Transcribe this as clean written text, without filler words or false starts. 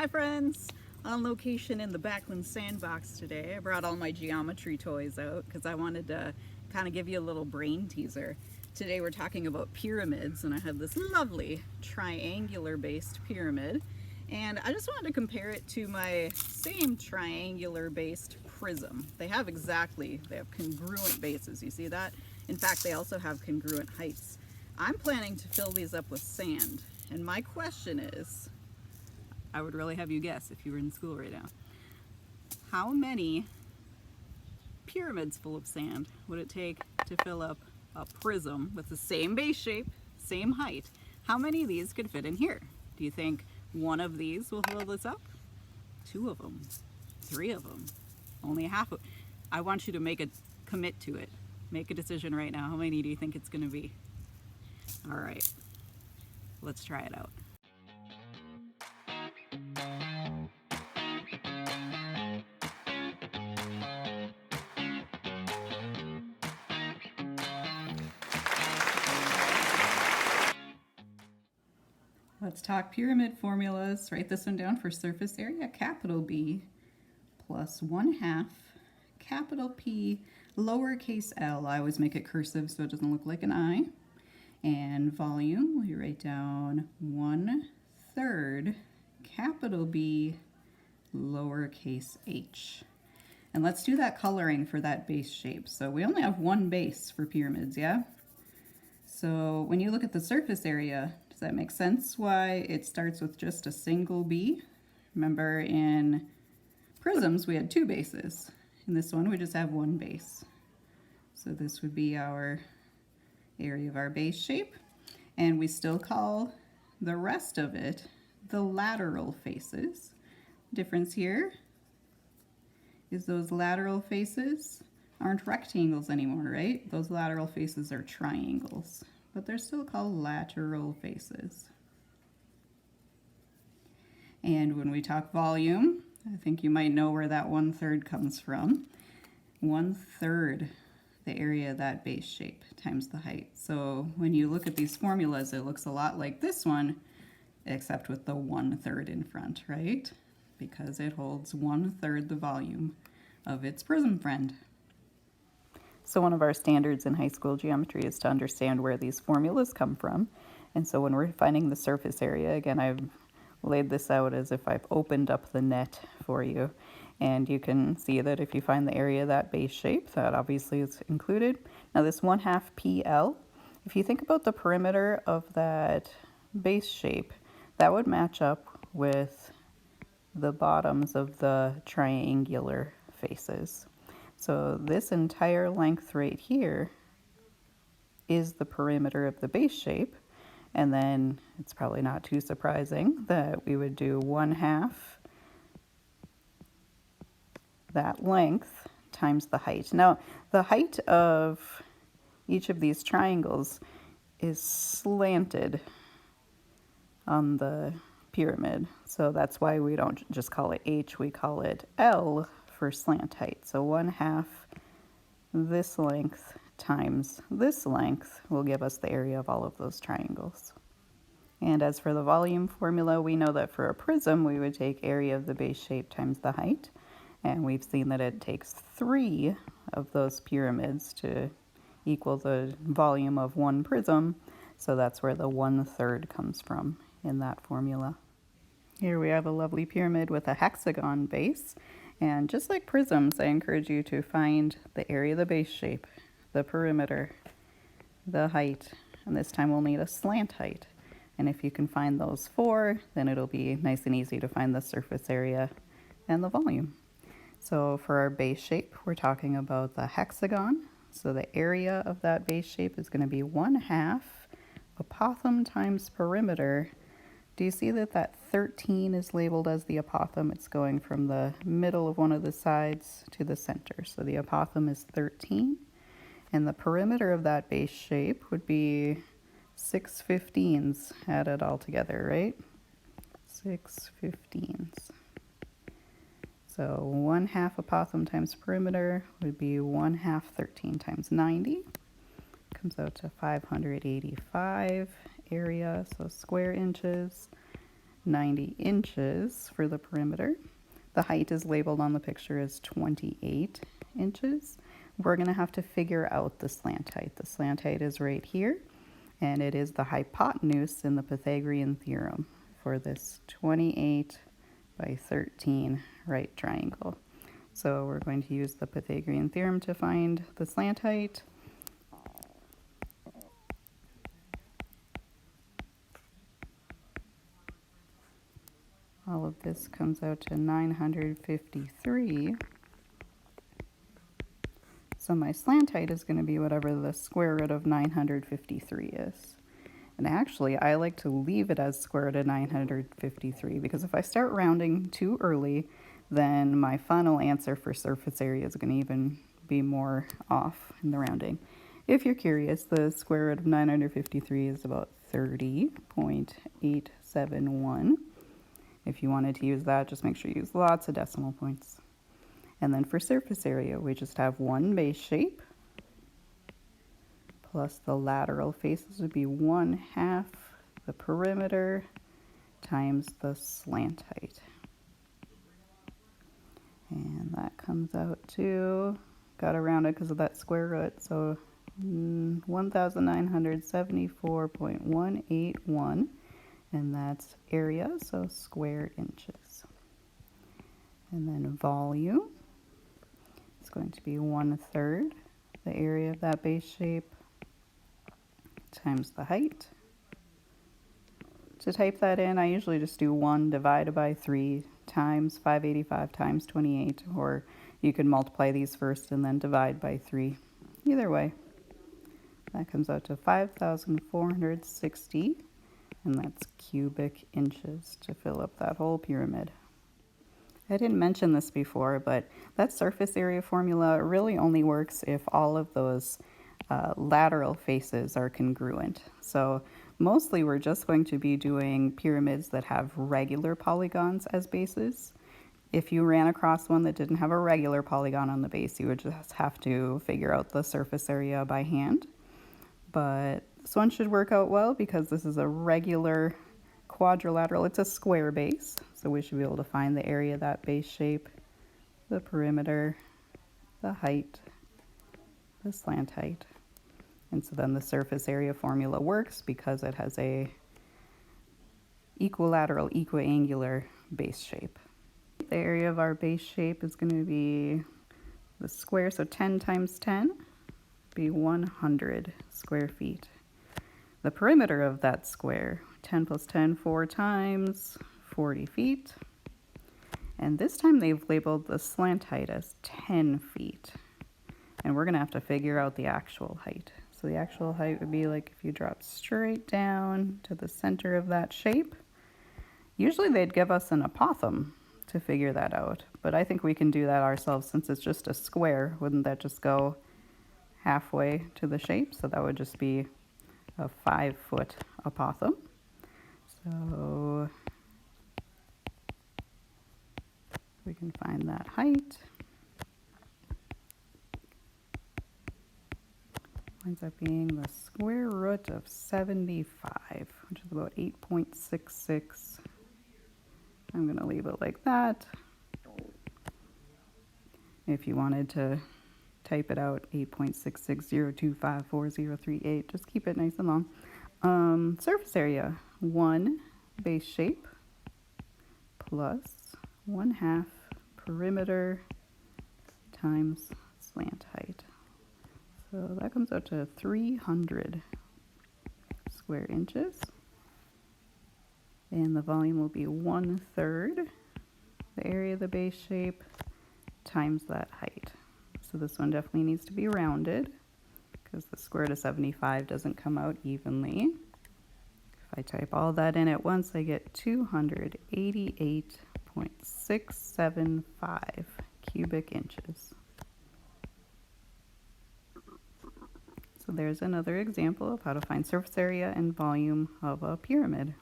Hi friends! On location in the Backland Sandbox today. I brought all my geometry toys out because I wanted to kind of give you a little brain teaser. Today we're talking about pyramids, and I have this lovely triangular based pyramid, and I just wanted to compare it to my same triangular based prism. They have congruent bases, you see that? In fact, they also have congruent heights. I'm planning to fill these up with sand, and my question is, I would really have you guess if you were in school right now, how many pyramids full of sand would it take to fill up a prism with the same base shape, same height? How many of these could fit in here? Do you think one of these will fill this up? Two of them? Three of them? Only half of. I want you to commit to it. Make a decision right now. How many do you think it's going to be? All right, let's try it out. Let's talk pyramid formulas. Write this one down for surface area, capital B plus 1/2 capital P lowercase l. I always make it cursive so it doesn't look like an I. And volume, we write down 1/3 capital B lowercase h. And let's do that coloring for that base shape. So we only have one base for pyramids, yeah? So when you look at the surface area, does that make sense why it starts with just a single B? Remember in prisms we had two bases. In this one we just have one base. So this would be our area of our base shape. And we still call the rest of it the lateral faces. Difference here is those lateral faces aren't rectangles anymore, right? Those lateral faces are triangles, but they're still called lateral faces. And when we talk volume, I think you might know where that 1/3 comes from. 1/3 the area of that base shape times the height. So when you look at these formulas, it looks a lot like this one, except with the 1/3 in front, right? Because it holds 1/3 the volume of its prism friend. So one of our standards in high school geometry is to understand where these formulas come from. And so when we're finding the surface area, again, I've laid this out as if I've opened up the net for you. And you can see that if you find the area of that base shape, that obviously is included. Now this 1/2 PL, if you think about the perimeter of that base shape, that would match up with the bottoms of the triangular faces. So this entire length right here is the perimeter of the base shape. And then it's probably not too surprising that we would do 1/2 that length times the height. Now, the height of each of these triangles is slanted on the pyramid. So that's why we don't just call it H, we call it L for slant height. So 1/2 this length times this length will give us the area of all of those triangles. And as for the volume formula, we know that for a prism, we would take area of the base shape times the height. And we've seen that it takes 3 of those pyramids to equal the volume of one prism. So that's where the 1/3 comes from in that formula. Here we have a lovely pyramid with a hexagon base. And just like prisms, I encourage you to find the area of the base shape, the perimeter, the height, and this time we'll need a slant height. And if you can find those 4, then it'll be nice and easy to find the surface area and the volume. So for our base shape, we're talking about the hexagon. So the area of that base shape is going to be 1/2 apothem times perimeter. Do you see that that 13 is labeled as the apothem? It's going from the middle of one of the sides to the center. So the apothem is 13. And the perimeter of that base shape would be 6 15s added all together, right? 6 15s. So 1/2 apothem times perimeter would be 1/2 13 times 90. Comes out to 585 area, so square inches. 90 inches for the perimeter. The height is labeled on the picture as 28 inches. We're going to have to figure out the slant height. The slant height is right here, and it is the hypotenuse in the Pythagorean theorem for this 28 by 13 right triangle. So we're going to use the Pythagorean theorem to find the slant height. All of this comes out to 953. So my slant height is going to be whatever the square root of 953 is. And actually, I like to leave it as square root of 953 because if I start rounding too early, then my final answer for surface area is going to even be more off in the rounding. If you're curious, the square root of 953 is about 30.871. If you wanted to use that, just make sure you use lots of decimal points. And then for surface area, we just have one base shape plus the lateral faces would be 1/2 the perimeter times the slant height. And that comes out to, got to round it because of that square root, so 1974.181. And that's area, so square inches. And then volume is going to be 1/3 the area of that base shape times the height. To type that in, I usually just do 1 divided by 3 times 585 times 28, or you can multiply these first and then divide by 3. Either way, that comes out to 5,460. And that's cubic inches to fill up that whole pyramid. I didn't mention this before, but that surface area formula really only works if all of those lateral faces are congruent. So mostly we're just going to be doing pyramids that have regular polygons as bases. If you ran across one that didn't have a regular polygon on the base, you would just have to figure out the surface area by hand. But this one should work out well because this is a regular quadrilateral. It's a square base, so we should be able to find the area of that base shape, the perimeter, the height, the slant height. And so then the surface area formula works because it has a equilateral, equiangular base shape. The area of our base shape is going to be the square, so 10 times 10 be 100 square feet. The perimeter of that square, 10 plus 10, 4 times, 40 feet. And this time they've labeled the slant height as 10 feet. And we're going to have to figure out the actual height. So the actual height would be like if you drop straight down to the center of that shape. Usually they'd give us an apothem to figure that out. But I think we can do that ourselves since it's just a square. Wouldn't that just go halfway to the shape? So that would just be a 5-foot apothem. So we can find that height. Ends up being the square root of 75, which is about 8.66. I'm going to leave it like that. If you wanted to type it out, 8.66025438, just keep it nice and long. Surface area, 1 base shape plus 1/2 perimeter times slant height. So that comes out to 300 square inches. And the volume will be 1/3 the area of the base shape times that height. So this one definitely needs to be rounded because the square root of 75 doesn't come out evenly. If I type all that in at once, I get 288.675 cubic inches. So there's another example of how to find surface area and volume of a pyramid.